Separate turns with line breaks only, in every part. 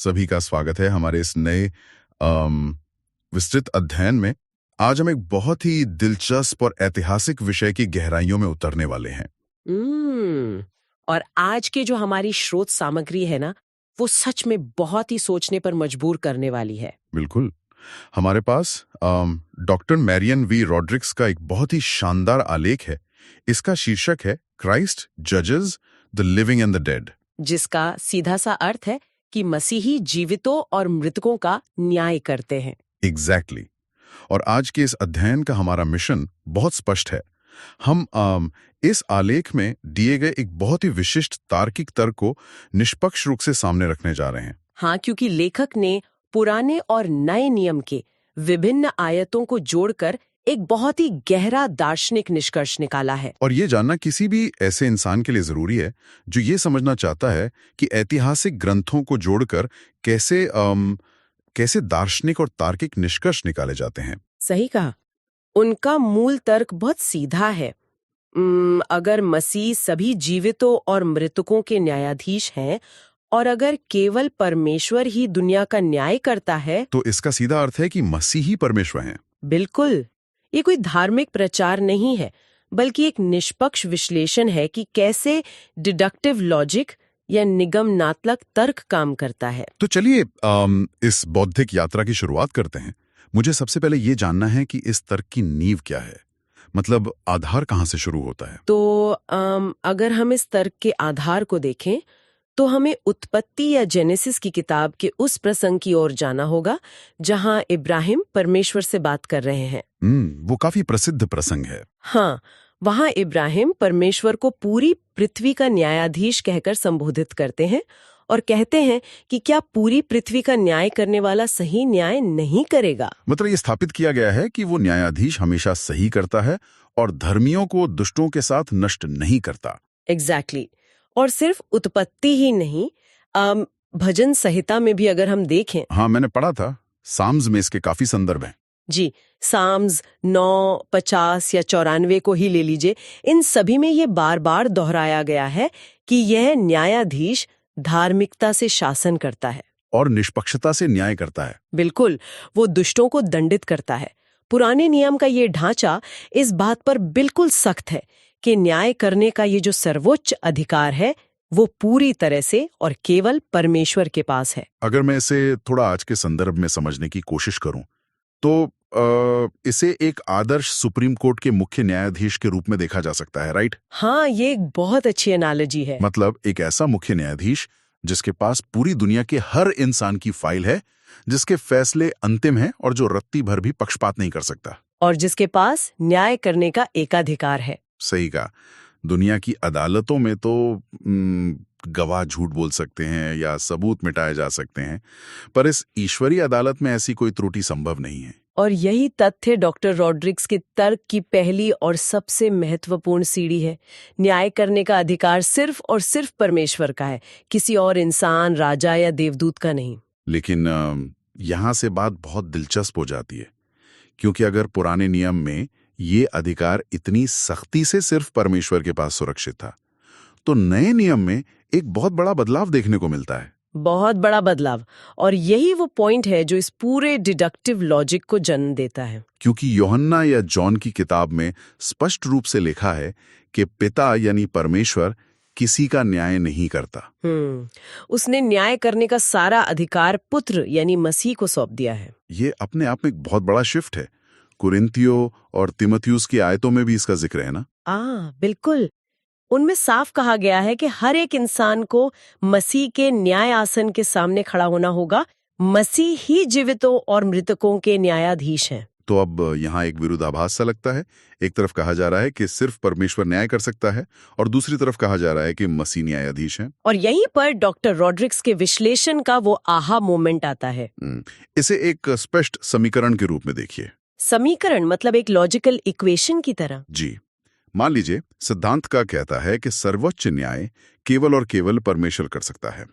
सभी का स्वागत है हमारे इस नए विस्तृत अध्ययन में। आज हम एक बहुत ही दिलचस्प और ऐतिहासिक विषय की गहराइयों में उतरने वाले हैं।
और आज के जो हमारी स्रोत सामग्री है ना, वो सच में बहुत ही सोचने पर मजबूर करने वाली है।
बिल्कुल। हमारे पास डॉक्टर मैरियन वी रॉड्रिक्स का एक बहुत ही शानदार आलेख है। इसका शीर्षक है क्राइस्ट जजेस the living and the dead,
जिसका सीधा सा अर्थ है कि मसीही जीवितों और मृतकों का न्याय करते हैं।
एग्जैक्टली। और आज के इस अध्ययन का हमारा मिशन बहुत स्पष्ट है। हम इस आलेख में दिए गए एक बहुत ही विशिष्ट तार्किक तर्क को निष्पक्ष रूप से सामने रखने जा रहे हैं।
हाँ, क्योंकि लेखक ने पुराने और नए नियम के विभिन्न आयतों को जोड़कर एक बहुत ही गहरा दार्शनिक निष्कर्ष निकाला है।
और ये जानना किसी भी ऐसे इंसान के लिए जरूरी है जो ये समझना चाहता है कि ऐतिहासिक ग्रंथों को जोड़कर कैसे दार्शनिक और तार्किक निष्कर्ष निकाले जाते हैं।
सही कहा। उनका मूल तर्क बहुत सीधा है। अगर मसीह सभी जीवितों और मृतकों के न्यायाधीश हैं और अगर केवल परमेश्वर ही दुनिया का न्याय करता है,
तो इसका सीधा अर्थ है कि मसीह ही परमेश्वर हैं।
बिल्कुल। ये कोई धार्मिक प्रचार नहीं है, बल्कि एक निष्पक्ष विश्लेषण है कि कैसे डिडक्टिव लॉजिक या निगमनात्मक तर्क काम करता है।
तो चलिए इस बौद्धिक यात्रा की शुरुआत करते हैं। मुझे सबसे पहले ये जानना है कि इस तर्क की नींव क्या है, मतलब आधार कहाँ से शुरू होता है।
तो अगर हम इस तर्क के आधार को देखें तो हमें उत्पत्ति या जेनेसिस की किताब के उस प्रसंग की ओर जाना होगा जहां इब्राहिम परमेश्वर से बात कर रहे हैं।
वो काफी प्रसिद्ध प्रसंग है।
हाँ, वहां इब्राहिम परमेश्वर को पूरी पृथ्वी का न्यायाधीश कहकर संबोधित करते हैं और कहते हैं कि क्या पूरी पृथ्वी का न्याय करने वाला सही न्याय नहीं करेगा।
मतलब ये स्थापित किया गया है कि वो न्यायाधीश हमेशा सही करता है और धर्मियों को दुष्टों के साथ नष्ट नहीं करता।
एग्जैक्टली। और सिर्फ उत्पत्ति ही नहीं, भजन संहिता में भी अगर हम देखें।
हाँ, मैंने पढ़ा था। साम्स में इसके काफी संदर्भ हैं।
जी, साम्स 9, 50 या 94 को ही ले लीजिए। इन सभी में ये बार बार दोहराया गया है कि यह न्यायाधीश धार्मिकता से शासन करता है
और निष्पक्षता से न्याय करता है।
बिल्कुल, वो दुष्टों को दंडित करता है। पुराने नियम का ये ढांचा इस बात पर बिल्कुल सख्त है कि न्याय करने का ये जो सर्वोच्च अधिकार है वो पूरी तरह से और केवल परमेश्वर के पास है।
अगर मैं इसे थोड़ा आज के संदर्भ में समझने की कोशिश करूं तो इसे एक आदर्श सुप्रीम कोर्ट के मुख्य न्यायाधीश के रूप में देखा जा सकता है, राइट?
हाँ, ये एक बहुत अच्छी एनालॉजी है।
मतलब एक ऐसा मुख्य न्यायाधीश जिसके पास पूरी दुनिया के हर इंसान की फाइल है, जिसके फैसले अंतिम हैं और जो रत्ती भर भी पक्षपात नहीं कर सकता,
और जिसके पास न्याय करने का एकाधिकार है।
सही कहा। दुनिया की अदालतों में तो गवाह झूठ बोल सकते हैं या सबूत मिटाए जा सकते हैं, पर इस ईश्वरीय अदालत में ऐसी कोई त्रुटि संभव नहीं है।
और यही तथ्य डॉक्टर रॉड्रिक्स के तर्क की पहली और सबसे महत्वपूर्ण सीढ़ी है। न्याय करने का अधिकार सिर्फ और सिर्फ परमेश्वर का है, किसी और इंसान, राजा या देवदूत का नहीं।
लेकिन यहाँ से बात बहुत दिलचस्प हो जाती है, क्योंकि अगर पुराने नियम में ये अधिकार इतनी सख्ती से सिर्फ परमेश्वर के पास सुरक्षित था, तो नए नियम में एक बहुत बड़ा बदलाव देखने को मिलता है।
बहुत बड़ा बदलाव। और यही वो पॉइंट है जो इस पूरे डिडक्टिव लॉजिक को जन्म देता है।
क्योंकि यूहन्ना या जॉन की किताब में स्पष्ट रूप से लिखा है कि पिता यानी परमेश्वर किसी का न्याय नहीं करता।
उसने न्याय करने का सारा अधिकार पुत्र यानी मसीह को सौंप दिया है।
ये अपने आप में एक बहुत बड़ा शिफ्ट है। कुरिन्थियों और तिमोथियुस की आयतों में भी इसका जिक्र है ना?
बिल्कुल। उनमें साफ कहा गया है कि हर एक इंसान को मसीह के न्याय आसन के सामने खड़ा होना होगा। मसीह ही जीवितों और मृतकों के न्यायाधीश हैं।
तो अब यहाँ एक विरोधाभास सा लगता है। एक तरफ कहा जा रहा है कि सिर्फ परमेश्वर न्याय कर सकता है और दूसरी तरफ कहा जा रहा है कि मसीह न्यायाधीश हैं।
और यहीं पर डॉक्टर रॉड्रिक्स के विश्लेषण का वो आहा मोमेंट आता है।
इसे एक स्पष्ट समीकरण के रूप में देखिए।
समीकरण मतलब एक लॉजिकल इक्वेशन की तरह।
जी, मान लीजिए सिद्धांत का कहता है कि सर्वोच्च न्याय केवल और केवल परमेश्वर कर सकता है।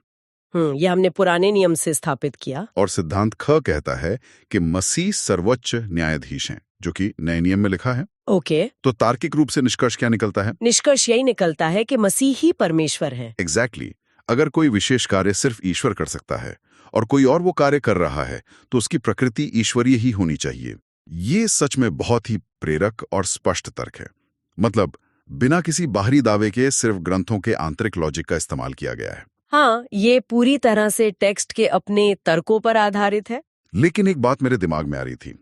यह हमने पुराने नियम से स्थापित किया।
और सिद्धांत ख कहता है कि मसीह सर्वोच्च न्यायाधीश हैं, जो कि नए नियम में लिखा है।
ओके।
तो तार्किक रूप से निष्कर्ष क्या निकलता है?
निष्कर्ष यही निकलता है कि मसीह ही परमेश्वर हैं।
एग्जैक्टली। अगर कोई विशेष कार्य सिर्फ ईश्वर कर सकता है और कोई और वो कार्य कर रहा है तो उसकी प्रकृति ईश्वरीय ही होनी चाहिए। ये सच में बहुत ही प्रेरक और स्पष्ट तर्क है। मतलब बिना किसी बाहरी दावे के सिर्फ ग्रंथों के आंतरिक लॉजिक का इस्तेमाल किया गया है।
हाँ, ये पूरी तरह से टेक्स्ट के अपने तर्कों पर आधारित है।
लेकिन एक बात मेरे दिमाग में आ रही थी,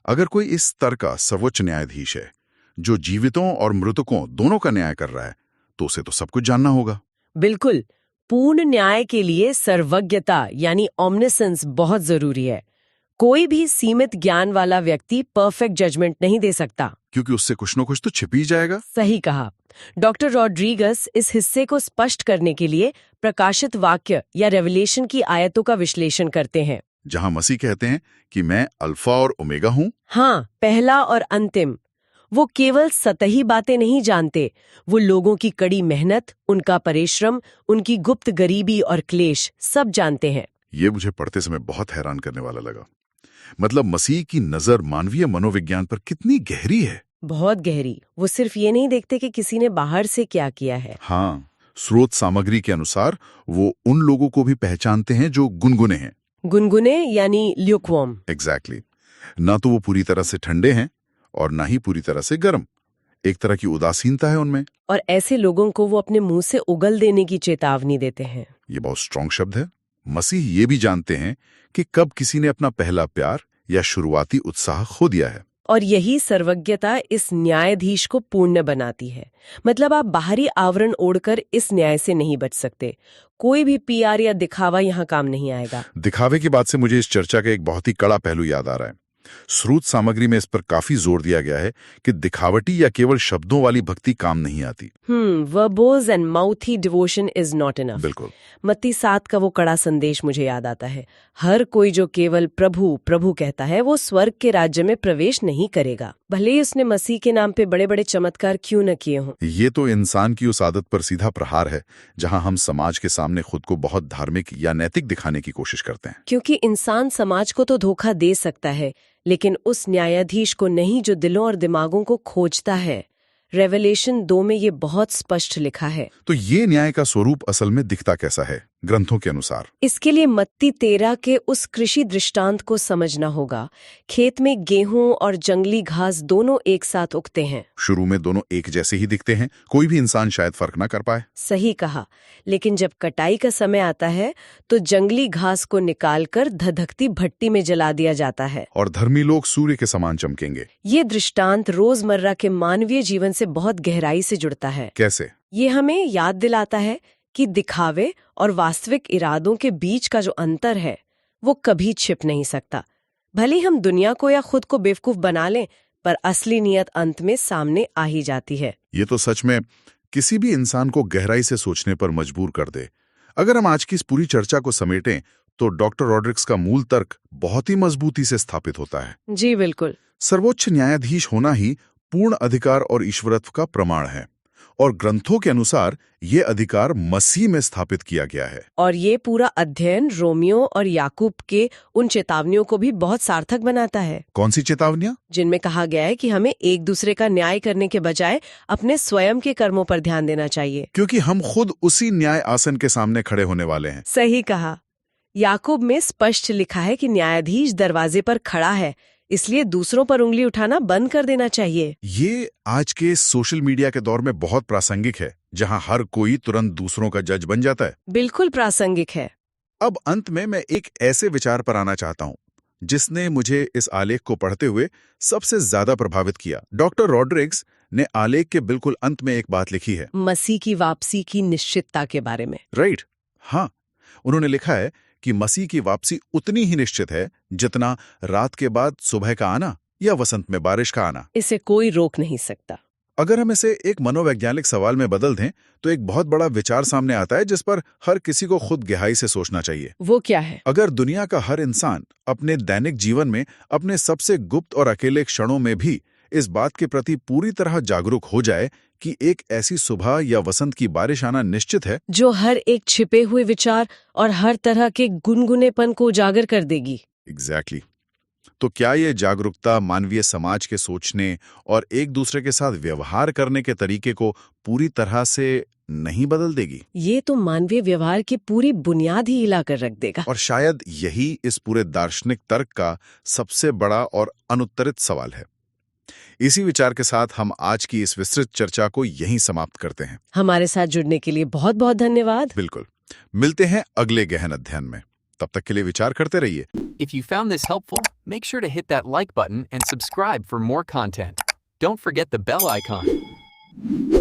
अगर कोई इस स्तर का सर्वोच्च न्यायाधीश है जो जीवितों और मृतकों दोनों का न्याय कर रहा है, तो उसे तो सब कुछ जानना होगा।
बिल्कुल, पूर्ण न्याय के लिए सर्वज्ञता यानी ऑमनिसेंस बहुत जरूरी है। कोई भी सीमित ज्ञान वाला व्यक्ति परफेक्ट जजमेंट नहीं दे सकता,
क्योंकि उससे कुछ न कुछ तो छिप ही जाएगा।
सही कहा। डॉक्टर रॉड्रिगस इस हिस्से को स्पष्ट करने के लिए प्रकाशित वाक्य या रेवलेशन की आयतों का विश्लेषण करते हैं,
जहां मसीह कहते हैं कि मैं अल्फा और ओमेगा हूं।
हाँ, पहला और अंतिम। वो केवल सतही बातें नहीं जानते, वो लोगों की कड़ी मेहनत, उनका परिश्रम, उनकी गुप्त गरीबी और क्लेश सब जानते हैं।
ये मुझे पढ़ते समय बहुत हैरान करने वाला लगा। मतलब मसीह की नजर मानवीय मनोविज्ञान पर कितनी गहरी है।
बहुत गहरी। वो सिर्फ ये नहीं देखते कि किसी ने बाहर से क्या किया है।
हाँ, स्रोत सामग्री के अनुसार वो उन लोगों को भी पहचानते हैं जो गुनगुने हैं।
गुनगुने यानी ल्यूकवार्म।
एग्जैक्टली। ना तो वो पूरी तरह से ठंडे हैं और ना ही पूरी तरह से गर्म। एक तरह की उदासीनता है उनमें।
और ऐसे लोगों को वो अपने मुंह से उगल देने की चेतावनी देते हैं।
ये बहुत स्ट्रॉन्ग शब्द है। मसीह ये भी जानते हैं कि कब किसी ने अपना पहला प्यार या शुरुआती उत्साह खो दिया है।
और यही सर्वज्ञता इस न्यायाधीश को पूर्ण बनाती है। मतलब आप बाहरी आवरण ओढ़कर इस न्याय से नहीं बच सकते। कोई भी पीआर या दिखावा यहाँ काम नहीं आएगा।
दिखावे की बात से मुझे इस चर्चा का एक बहुत ही कड़ा पहलू याद आ रहा है। स्रोत सामग्री में इस पर काफी जोर दिया गया है कि दिखावटी या केवल शब्दों वाली भक्ति काम नहीं आती।
Verbose and mouthy devotion is not enough.
बिल्कुल।
मत्ती 7 का वो कड़ा संदेश मुझे याद आता है। हर कोई जो केवल प्रभु प्रभु कहता है वो स्वर्ग के राज्य में प्रवेश नहीं करेगा, भले ही उसने मसीह के नाम पे बड़े बड़े चमत्कार क्यों न किए हों।
ये तो इंसान की उस आदत पर सीधा प्रहार है जहां हम समाज के सामने खुद को बहुत धार्मिक या नैतिक दिखाने की कोशिश करते हैं।
क्योंकि इंसान समाज को तो धोखा दे सकता है, लेकिन उस न्यायाधीश को नहीं जो दिलों और दिमागों को खोजता है। रेवलेशन 2 में ये बहुत स्पष्ट लिखा है।
तो ये न्याय का स्वरूप असल में दिखता कैसा है ग्रंथों के अनुसार?
इसके लिए मत्ती 13 के उस कृषि दृष्टांत को समझना होगा। खेत में गेहूं और जंगली घास दोनों एक साथ उगते हैं।
शुरू में दोनों एक जैसे ही दिखते हैं, कोई भी इंसान शायद फर्क ना कर पाए।
सही कहा। लेकिन जब कटाई का समय आता है तो जंगली घास को निकालकर धधकती भट्टी में जला दिया जाता है
और धर्मी लोग सूर्य के समान चमकेंगे।
ये दृष्टांत रोजमर्रा के मानवीय जीवन से बहुत गहराई से जुड़ता है।
कैसे?
ये हमें याद दिलाता है कि दिखावे और वास्तविक इरादों के बीच का जो अंतर है वो कभी छिप नहीं सकता। भले हम दुनिया को या खुद को बेवकूफ बना लें, पर असली नियत अंत में सामने आ ही जाती है।
ये तो सच में किसी भी इंसान को गहराई से सोचने पर मजबूर कर दे। अगर हम आज की इस पूरी चर्चा को समेटें तो डॉक्टर रॉड्रिक्स का मूल तर्क बहुत ही मजबूती से स्थापित होता है।
जी बिल्कुल।
सर्वोच्च न्यायाधीश होना ही पूर्ण अधिकार और ईश्वरत्व का प्रमाण है, और ग्रंथों के अनुसार ये अधिकार मसीह में स्थापित किया गया है।
और ये पूरा अध्ययन रोमियो और याकूब के उन चेतावनियों को भी बहुत सार्थक बनाता है।
कौन सी चेतावनियां?
जिनमें कहा गया है कि हमें एक दूसरे का न्याय करने के बजाय अपने स्वयं के कर्मों पर ध्यान देना चाहिए,
क्योंकि हम खुद उसी न्याय आसन के सामने खड़े होने वाले हैं।
सही कहा। याकूब में स्पष्ट लिखा है कि न्यायाधीश दरवाजे पर खड़ा है, इसलिए दूसरों पर उंगली उठाना बंद कर देना चाहिए।
ये आज के सोशल मीडिया के दौर में बहुत प्रासंगिक है, जहां हर कोई तुरंत दूसरों का जज बन जाता है।
बिल्कुल प्रासंगिक है।
अब अंत में मैं एक ऐसे विचार पर आना चाहता हूं जिसने मुझे इस आलेख को पढ़ते हुए सबसे ज्यादा प्रभावित किया। डॉक्टर रॉड्रिक्स ने आलेख के बिल्कुल अंत में एक बात लिखी है,
मसीह की वापसी की निश्चितता के बारे में।
राइट? हाँ, उन्होंने लिखा है कि मसीह की वापसी उतनी ही निश्चित है जितना रात के बाद सुबह का आना या वसंत में बारिश का आना।
इसे कोई रोक नहीं सकता।
अगर हम इसे एक मनोवैज्ञानिक सवाल में बदल दें तो एक बहुत बड़ा विचार सामने आता है जिस पर हर किसी को खुद गहराई से सोचना चाहिए।
वो क्या है?
अगर दुनिया का हर इंसान अपने दैनिक जीवन में अपने सबसे गुप्त और अकेले क्षणों में भी इस बात के प्रति पूरी तरह जागरूक हो जाए कि एक ऐसी सुबह या वसंत की बारिश आना निश्चित है,
जो हर एक छिपे हुए विचार और हर तरह के गुनगुनेपन को उजागर कर देगी।
एग्जैक्टली। तो क्या ये जागरूकता मानवीय समाज के सोचने और एक दूसरे के साथ व्यवहार करने के तरीके को पूरी तरह से नहीं बदल देगी?
ये तो मानवीय व्यवहार की पूरी बुनियाद ही हिला कर रख देगा।
और शायद यही इस पूरे दार्शनिक तर्क का सबसे बड़ा और अनुत्तरित सवाल है। इसी विचार के साथ हम आज की इस विस्तृत चर्चा को यहीं समाप्त करते हैं।
हमारे साथ जुड़ने के लिए बहुत बहुत धन्यवाद।
बिल्कुल। मिलते हैं अगले गहन अध्ययन में। तब तक के लिए विचार करते रहिए।
If you found this helpful, make sure to hit that like button and subscribe for more content. Don't forget the bell icon.